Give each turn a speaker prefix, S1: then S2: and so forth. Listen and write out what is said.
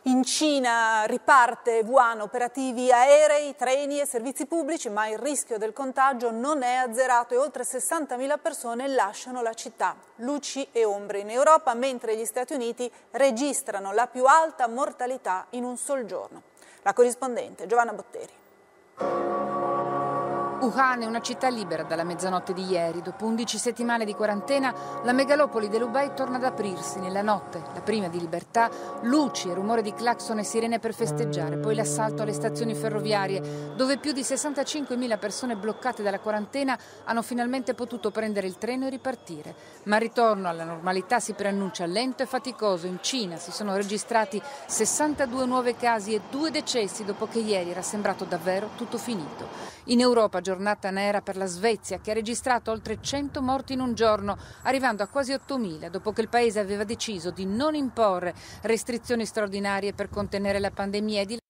S1: In Cina riparte Wuhan, operativi aerei, treni e servizi pubblici, ma il rischio del contagio non è azzerato e oltre 60.000 persone lasciano la città. Luci e ombre in Europa, mentre gli Stati Uniti registrano la più alta mortalità in un sol giorno. La corrispondente Giovanna Botteri.
S2: Wuhan è una città libera dalla mezzanotte di ieri. Dopo 11 settimane di quarantena, la megalopoli dell'Hubei torna ad aprirsi nella notte, la prima di libertà, luci e rumore di clacson e sirene per festeggiare, poi l'assalto alle stazioni ferroviarie, dove più di 65.000 persone bloccate dalla quarantena hanno finalmente potuto prendere il treno e ripartire. Ma il ritorno alla normalità si preannuncia lento e faticoso. In Cina si sono registrati 62 nuovi casi e 2 decessi dopo che ieri era sembrato davvero tutto finito. In Europa giornata nera per la Svezia, che ha registrato oltre 100 morti in un giorno, arrivando a quasi 8.000 dopo che il paese aveva deciso di non imporre restrizioni straordinarie per contenere la pandemia e di